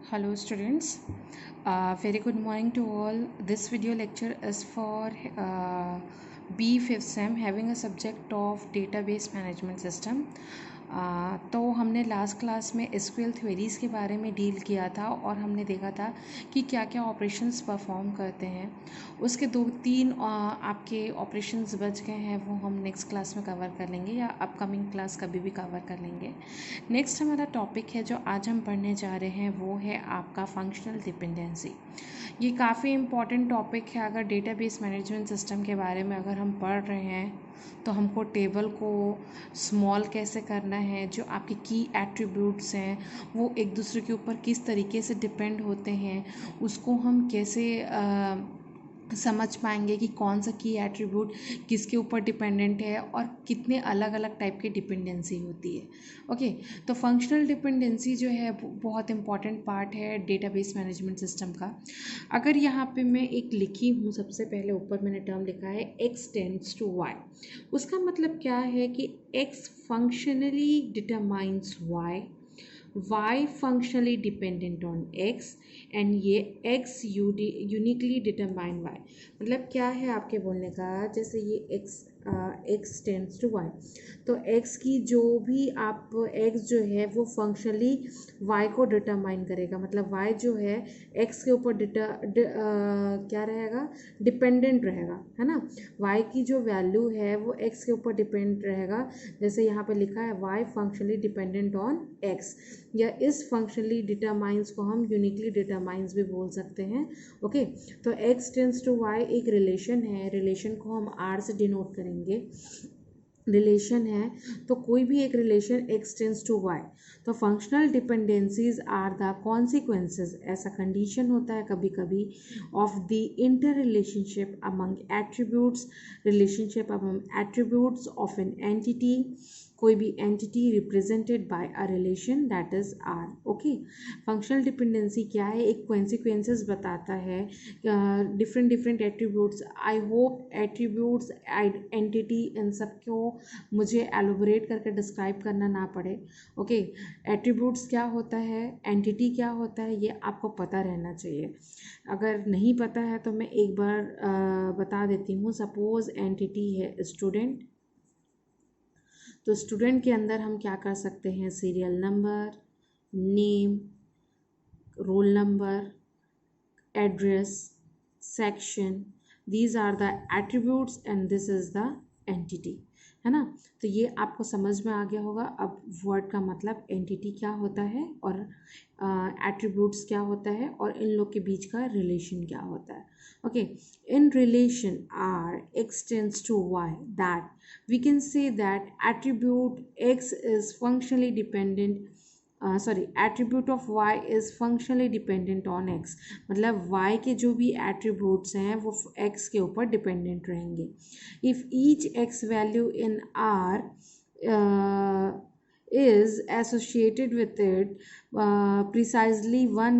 Hello students, very good morning to all. This video lecture is for B5th SEM having a subject of database management system. तो हमने last class में SQL theories के बारे में deal किया था और हमने देखा था कि क्या क्या ऑपरेशंस परफॉर्म करते हैं। उसके दो तीन आपके ऑपरेशंस बच गए हैं, वो हम नेक्स्ट क्लास में कवर कर लेंगे या अपकमिंग क्लास कभी भी कवर कर लेंगे। नेक्स्ट हमारा टॉपिक है जो आज हम पढ़ने जा रहे हैं, वो है आपका फंक्शनल डिपेंडेंसी। ये काफ़ी इम्पॉर्टेंट टॉपिक है। अगर डेटाबेस मैनेजमेंट सिस्टम के बारे में अगर हम पढ़ रहे हैं तो हमको टेबल को स्मॉल कैसे करना है, जो आपके की एट्रीब्यूट्स हैं वो एक दूसरे के ऊपर किस तरीके से डिपेंड होते हैं, उसको हम कैसे समझ पाएंगे कि कौन सा की एट्रीब्यूट किसके ऊपर डिपेंडेंट है और कितने अलग अलग टाइप की डिपेंडेंसी होती है। ओके, तो फंक्शनल डिपेंडेंसी जो है बहुत इंपॉर्टेंट पार्ट है डेटाबेस मैनेजमेंट सिस्टम का। अगर यहाँ पे मैं एक लिखी हूँ, सबसे पहले ऊपर मैंने टर्म लिखा है x टेंड्स टू y। उसका मतलब क्या है कि x functionally determines y functionally dependent on x and ये x यूनिकली डिटरमाइन y। मतलब क्या है आपके बोलने का, जैसे ये x टेंड्स टू y, तो x की जो भी आप x जो है वो फंक्शनली y को डिटरमाइन करेगा। मतलब y जो है x के ऊपर क्या रहेगा, डिपेंडेंट रहेगा, है ना। y की जो वैल्यू है वो x के ऊपर डिपेंड रहेगा। जैसे यहाँ पे लिखा है y functionally dependent on x, या इस फंक्शनली डिटरमाइंस को हम यूनिकली डिटरमाइंस भी बोल सकते हैं। ओके, तो x टेंड्स टू y एक रिलेशन है, रिलेशन को हम r से डिनोट करेंगे। रिलेशन है तो कोई भी एक relation x tends to y, तो functional dependencies are the consequences, ऐसा कंडीशन होता है कभी कभी, of the inter relationship among attributes, relationship among attributes of an entity, कोई भी entity represented by a relation that is R. Okay, functional dependency क्या है, एक कॉन्सिक्वेंसेस बताता है different different attributes. I hope attributes entity इन सबको मुझे एलोबरेट करके डिस्क्राइब करना ना पड़े। ओके, एट्रीब्यूट्स क्या होता है, एंटिटी क्या होता है, ये आपको पता रहना चाहिए। अगर नहीं पता है तो मैं एक बार बता देती हूँ। सपोज एंटिटी है स्टूडेंट, तो स्टूडेंट के अंदर हम क्या कर सकते हैं, serial number, name, roll number, address, section, these are the attributes and this is the entity, है ना। तो ये आपको समझ में आ गया होगा। अब वर्ड का मतलब एंटिटी क्या होता है और एट्रीब्यूट्स क्या होता है और इन लोग के बीच का रिलेशन क्या होता है। Okay, in relation R x tends to y, that we can say that attribute x is functionally dependent, attribute of y is functionally dependent on x। मतलब y के जो भी attributes हैं वो x के ऊपर dependent रहेंगे। if each x value in r is associated with it precisely one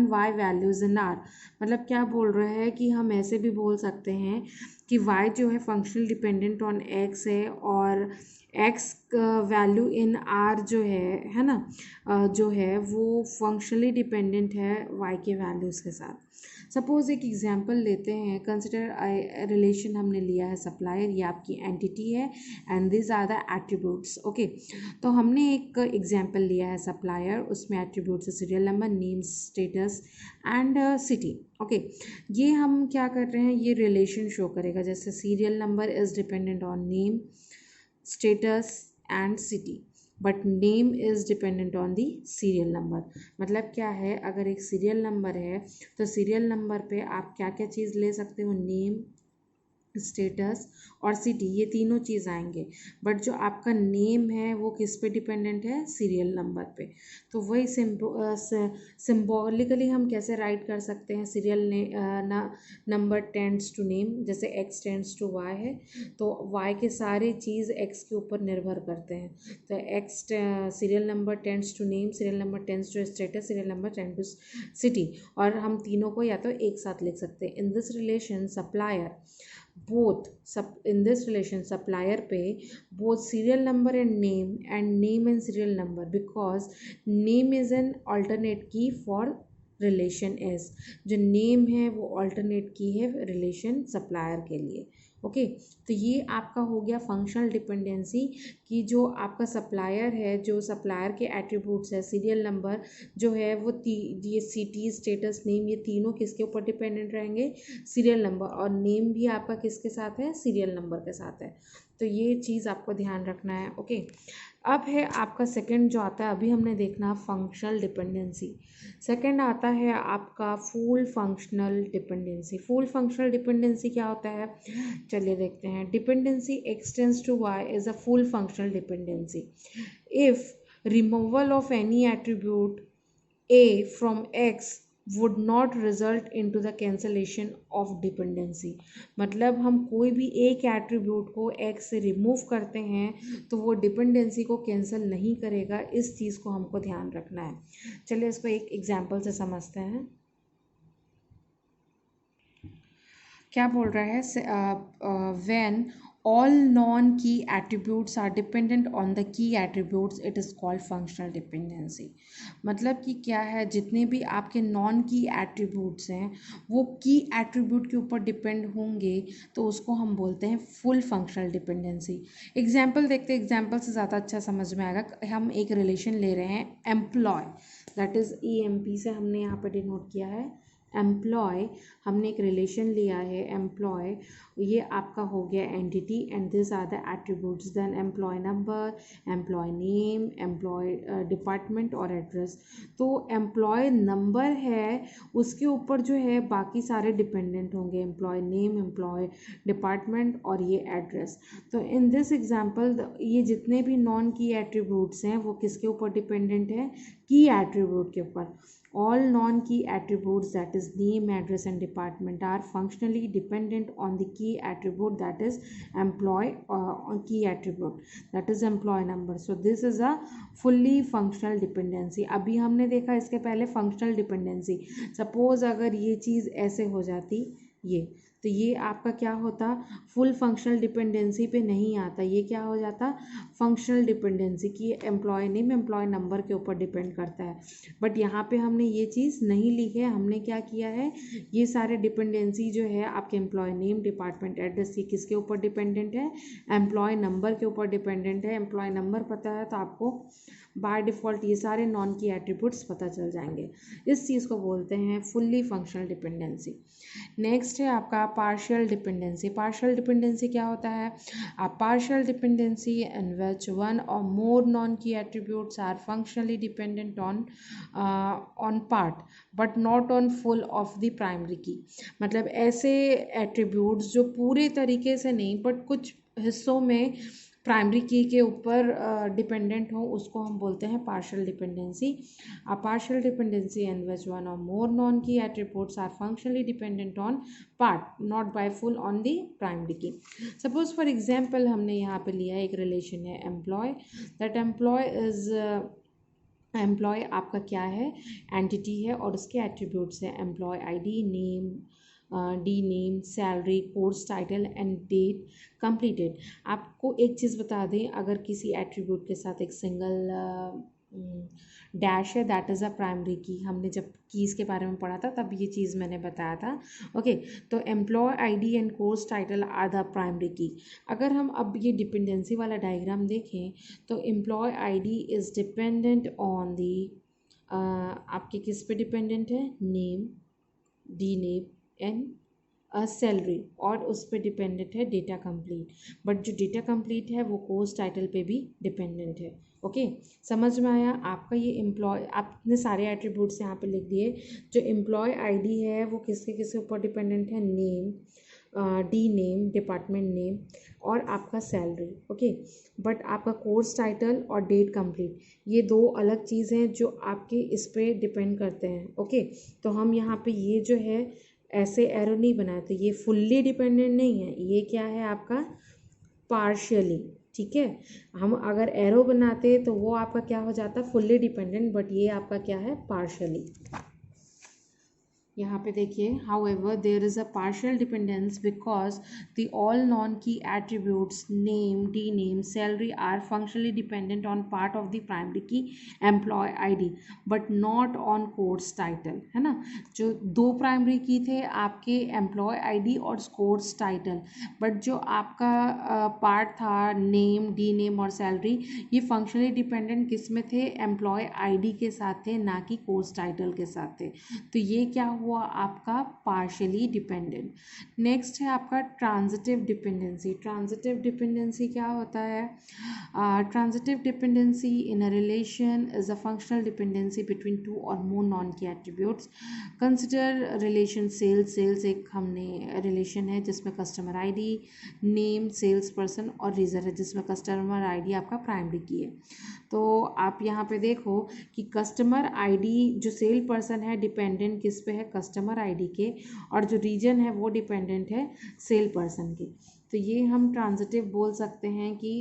y values in r। मतलब क्या बोल रहे हैं कि हम ऐसे भी बोल सकते हैं कि y जो है फंक्शनल डिपेंडेंट ऑन x है और x वैल्यू इन r जो है ना, जो है वो फंक्शनली डिपेंडेंट है y के वैल्यूज़ के साथ। सपोज एक एग्जांपल लेते हैं, कंसिडर रिलेशन हमने लिया है सप्लायर, ये आपकी एंटिटी है and this are the attributes. Okay, तो हमने एक एग्जांपल लिया है सप्लायर, उसमें एट्रीब्यूट्स है serial number, name, status and city. Okay, ये हम क्या कर रहे हैं, ये रिलेशन शो करेगा। जैसे serial number is dependent on name, status and city, but name is dependent on the serial number. मतलब क्या है, अगर एक सीरियल नंबर है तो सीरियल नंबर पे आप क्या क्या चीज़ ले सकते हो, नेम, स्टेटस और सिटी, ये तीनों चीज़ आएंगे। बट जो आपका नेम है वो किस पे डिपेंडेंट है, सीरियल नंबर पे। तो वही सिम्बॉलिकली हम कैसे राइट कर सकते हैं, serial number tends to name, जैसे x टेंड्स टू y है तो y के सारे चीज़ x के ऊपर निर्भर करते हैं। तो x serial number tends to name, serial number tends to status, serial number tend to city, और हम तीनों को या तो एक साथ लिख सकते हैं। In this relation supplier both in this relation supplier पे both serial number and name and serial number, because name is an alternate key for relation S. जो नेम है वो अल्टरनेट की है रिलेशन सप्लायर के लिए। ओके तो ये आपका हो गया फंक्शनल डिपेंडेंसी कि जो आपका सप्लायर है, जो सप्लायर के एट्रीब्यूट्स है, सीरियल नंबर जो है वो ये सिटी, स्टेटस, नेम, ये तीनों किसके ऊपर डिपेंडेंट रहेंगे? Serial number. और नेम भी आपका किसके साथ है? सीरियल नंबर के साथ है। तो ये चीज़ आपको ध्यान रखना है। ओके अब है आपका सेकंड जो आता है, अभी हमने देखना फंक्शनल डिपेंडेंसी। सेकंड आता है आपका full functional dependency. Full functional dependency क्या होता है? चलिए देखते हैं। Dependency X tends to Y is a full functional dependency if removal of any attribute a from x would not result into the cancellation of dependency। मतलब हम कोई भी एक एट्रीब्यूट को x से रिमूव करते हैं तो वो डिपेंडेंसी को कैंसिल नहीं करेगा। इस चीज़ को हमको ध्यान रखना है। चलिए इसको एक एग्जांपल से समझते हैं। क्या बोल रहा है? When all non-key attributes are dependent on the key attributes it is called functional dependency। मतलब कि क्या है, जितने भी आपके नॉन की एट्रीब्यूट्स हैं वो की एट्रीब्यूट के ऊपर डिपेंड होंगे तो उसको हम बोलते हैं फुल फंक्शनल डिपेंडेंसी। एग्जाम्पल देखते हैं, एग्जाम्पल से ज़्यादा अच्छा समझ में आएगा। हम एक रिलेशन ले रहे हैं एम्प्लॉय, दैट इज़ EMP से हमने यहाँ पर डिनोट किया है एम्प्लॉय। हमने एक रिलेशन लिया है एम्प्लॉय, ये आपका हो गया entity and this are the attributes. Then employ number, employ name, employ department और एड्रेस। तो एम्प्लॉय नंबर है उसके ऊपर जो है बाकी सारे डिपेंडेंट होंगे, एम्प्लॉय नेम, एम्प्लॉय डिपार्टमेंट और ये एड्रेस। तो इन दिस एग्जांपल ये जितने भी नॉन की एट्रीब्यूट्स हैं वो किसके ऊपर डिपेंडेंट है? की एट्रीब्यूट के ऊपर। All non-key attributes, that is name, address and department, are functionally dependent on the key attribute, that is employee key attribute, that is employee number। So this is a fully functional dependency। अभी हमने देखा इसके पहले functional dependency। Suppose अगर ये चीज़ ऐसे हो जाती ये, तो ये आपका क्या होता? फुल फंक्शनल डिपेंडेंसी पे नहीं आता, ये क्या हो जाता? फंक्शनल डिपेंडेंसी की एम्प्लॉय नेम, एम्प्लॉय नंबर के ऊपर डिपेंड करता है। बट यहाँ पे हमने ये चीज़ नहीं ली है। हमने क्या किया है, ये सारे डिपेंडेंसी जो है आपके एम्प्लॉय नेम, डिपार्टमेंट, एड्रेस, ये किसके ऊपर डिपेंडेंट है? एम्प्लॉय नंबर के ऊपर डिपेंडेंट है। एम्प्लॉय नंबर पता है तो आपको बाय डिफ़ॉल्ट ये सारे नॉन की एट्रीब्यूट्स पता चल जाएंगे। इस चीज़ को बोलते हैं फुल्ली फंक्शनल डिपेंडेंसी। नेक्स्ट है आपका पार्शियल डिपेंडेंसी। पार्शियल डिपेंडेंसी क्या होता है? A partial dependency in which one or more non-key attributes are functionally dependent on part but not on full of the primary key। मतलब ऐसे attributes जो पूरे तरीके से नहीं बट कुछ हिस्सों में प्राइमरी की के ऊपर डिपेंडेंट हो उसको हम बोलते हैं partial dependency. A partial dependency in which one or more non key attributes are functionally dependent on part not by full on the primary key. Suppose for example हमने यहाँ पे लिया एक रिलेशन है employ, that employ is employ आपका क्या है? Entity है और उसके एट्रीब्यूट्स है employ ID, name, D name, salary, course title and date completed. आपको एक चीज़ बता दें, अगर किसी एट्रीब्यूट के साथ एक सिंगल डैश है दैट इज़ अ प्राइमरी की। हमने जब कीज़ के बारे में पढ़ा था तब ये चीज़ मैंने बताया था। ओके तो employ ID and course title are the primary key. अगर हम अब ये डिपेंडेंसी वाला डायग्राम देखें तो employ ID is dependent on the आपके किस पे डिपेंडेंट है? Name, D name and salary, और उस पर डिपेंडेंट है डेटा कंप्लीट। बट जो डेटा कंप्लीट है वो कोर्स टाइटल पे भी डिपेंडेंट है। ओके समझ में आया? आपका ये एम्प्लॉय, आपने सारे एट्रीब्यूट्स यहाँ पे लिख दिए। जो एम्प्लॉय आईडी है वो किसके किसके ऊपर डिपेंडेंट है? Name, D name, department name और आपका सैलरी। ओके बट आपका कोर्स टाइटल और डेट कंप्लीट ये दो अलग चीज़ हैं जो आपके इस पर डिपेंड करते हैं। ओके तो हम यहाँ पे ये जो है ऐसे एरो नहीं बनाए, तो ये फुल्ली डिपेंडेंट नहीं है, ये क्या है आपका? पार्शियली। ठीक है, हम अगर एरो बनाते तो वो आपका क्या हो जाता? फुल्ली डिपेंडेंट, बट ये आपका क्या है? पार्शियली। यहाँ पे देखिए, however there is a partial dependence because the all non-key attributes name, dname, salary are functionally dependent on part of the primary key employee id but not on course title, है ना। जो दो primary की थे आपके employ ID और course title, but जो आपका पार्ट था नेम, डी नेम और सैलरी, ये फंक्शनली डिपेंडेंट किस में थे, एम्प्लॉय आईडी के साथ थे, ना कि कोर्स टाइटल के साथ थे। तो ये क्या हुआ आपका पार्शियली डिपेंडेंट। नेक्स्ट है आपका ट्रांजिटिव डिपेंडेंसी। ट्रांजिटिव डिपेंडेंसी क्या होता है? Transitive dependency in a relation is a functional dependency between two or more non key attributes. Consider relation sales. Sales एक हमने रिलेशन है जिसमें customer ID, name, sales person और रीजन है जिसमें कस्टमर आईडी आपका प्राइमरी की है। तो आप यहाँ पे देखो कि कस्टमर आईडी जो सेल पर्सन है डिपेंडेंट किस पे है, कस्टमर आईडी के, और जो रीजन है वो डिपेंडेंट है सेल पर्सन के। तो ये हम ट्रांजिटिव बोल सकते हैं कि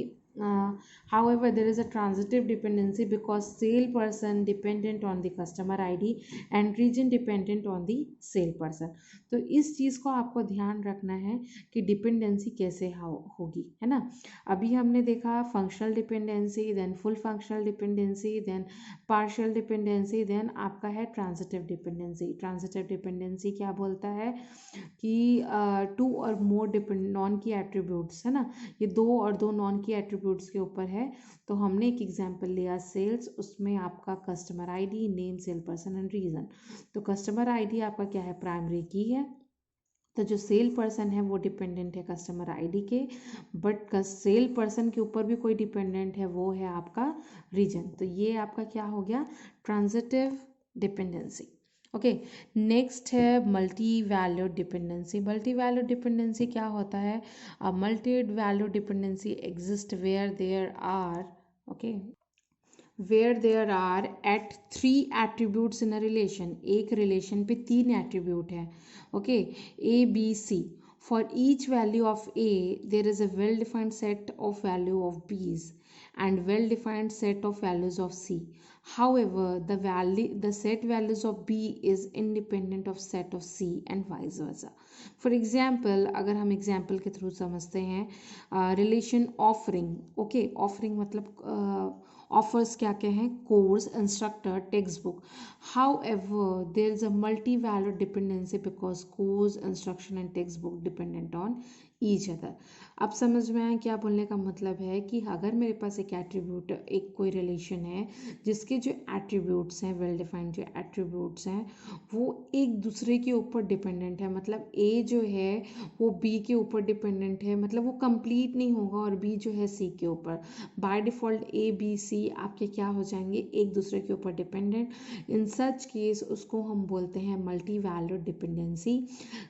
however there is a transitive dependency because sale person dependent on the customer id and region dependent on the sale person। तो इस चीज़ को आपको ध्यान रखना है कि डिपेंडेंसी कैसे होगी, है ना। अभी हमने देखा functional dependency, then full functional dependency, then partial dependency, then आपका है ट्रांजिटिव डिपेंडेंसी। ट्रांजिटिव डिपेंडेंसी क्या बोलता है कि to or more non key attributes, है ना, ये दो और दो नॉन की एट्रीब्यूट्स के ऊपर है। तो हमने एक एग्जांपल लिया सेल्स, उसमें आपका customer ID, name, sale person and region. तो कस्टमर आईडी आपका क्या है, प्राइमरी की है। तो जो सेल पर्सन है वो डिपेंडेंट है कस्टमर आईडी के, बट सेल पर्सन के ऊपर भी कोई डिपेंडेंट है, वो है आपका रीजन। तो ये आपका क्या हो गया, ट्रांजिटिव डिपेंडेंसी। ओके, नेक्स्ट है multi valued dependency. Multi valued dependency क्या होता है? Multi valued dependency exist where there are, okay, where there are at three attributes in a relation। एक रिलेशन पे तीन एट्रीब्यूट है, okay, A B C. for each value of a there is a well defined set of value of b's and well defined set of values of c। however the set values of b is independent of set of c and vice versa। for example, अगर हम example के through समझते हैं, relation offering, okay, offering मतलब offers क्या क्या हैं, course, instructor, text book. How ever there is a multi valued dependency because course, instruction and text book dependent on each other. अब समझ में आया क्या बोलने का मतलब है कि अगर मेरे पास एक एट्रीब्यूट, एक कोई रिलेशन है जिसके जो एट्रीब्यूट्स हैं, वेल डिफाइंड जो एट्रीब्यूट्स हैं, वो एक दूसरे के ऊपर डिपेंडेंट है, मतलब ए जो है वो बी के ऊपर डिपेंडेंट है, मतलब वो कंप्लीट नहीं होगा, और बी जो है सी के ऊपर। By default A B C आपके क्या हो जाएंगे, एक दूसरे के ऊपर डिपेंडेंट। इन सच केस उसको हम बोलते हैं मल्टी वैल्यूड डिपेंडेंसी।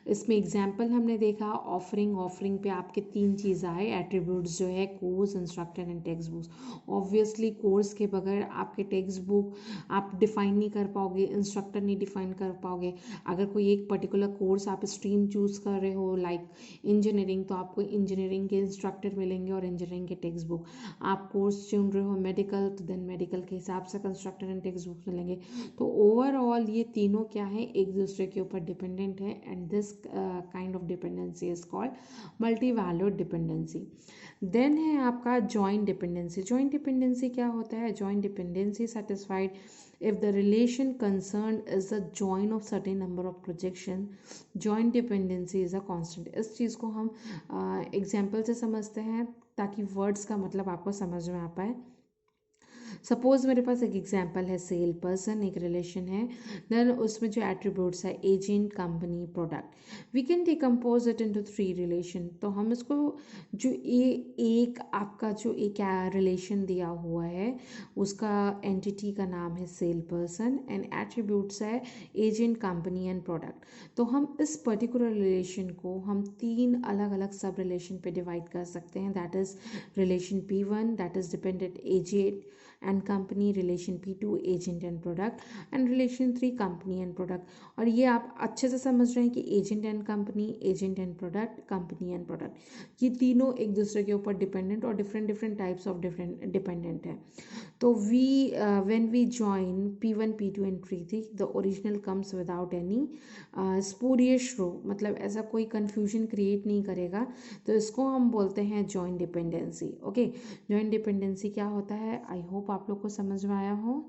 इसमें एग्जांपल हमने देखा ऑफरिंग। ऑफरिंग पे आपके तीन चीज़ आए एट्रीब्यूट्स जो है, course, instructor and text books. Obviously course के बगैर आपके टेक्स्ट बुक आप डिफाइन नहीं कर पाओगे, इंस्ट्रक्टर नहीं डिफाइन कर पाओगे। अगर कोई एक पर्टिकुलर कोर्स आप स्ट्रीम चूज़ कर रहे हो लाइक इंजीनियरिंग, तो आपको इंजीनियरिंग के इंस्ट्रक्टर मिलेंगे और इंजीनियरिंग के टेक्स्ट बुक। आप कोर्स चुन रहे हो मेडिकल, तो देन मेडिकल के हिसाब से कंस्ट्रक्टर एंड टेक्स्ट बुक मिलेंगे। तो ओवरऑल ये तीनों क्या है, एक दूसरे के ऊपर डिपेंडेंट है, and this kind of dependency is called multi valued dependency. Then है आपका जॉइंट डिपेंडेंसी। जॉइंट डिपेंडेंसी क्या होता है? Joint dependency satisfied if the relation concerned is the join of certain number of projection। joint dependency is a constant। इस चीज़ को हम example से समझते हैं ताकि वर्ड्स का मतलब आपको समझ में आ पाए। सपोज मेरे पास एक एग्जांपल है सेल पर्सन, एक रिलेशन है, देन उसमें जो एट्रीब्यूट्स है agent, company, product. We can decompose it into three relation. तो हम इसको जो एक आपका जो एक रिलेशन दिया हुआ है उसका एंटिटी का नाम है सेल पर्सन एंड एट्रीब्यूट्स है एजेंट, कंपनी एंड प्रोडक्ट। तो हम इस पर्टिकुलर रिलेशन को हम तीन अलग अलग सब रिलेशन पे डिवाइड कर सकते हैं। That is relation P1 that is dependent agent and company, relation P2 agent and product and relation 3 company and product. और ये आप अच्छे से समझ रहे हैं कि agent and company, agent and product, company and product, ये तीनों एक दूसरे के ऊपर डिपेंडेंट और different different types of different dependent है। तो when we join P1 P2 and P3 the original comes without any spurious row, मतलब ऐसा कोई confusion create नहीं करेगा, तो इसको हम बोलते हैं joint dependency। Okay, joint dependency क्या होता है, आई होप आप लोग को समझ में आया हो।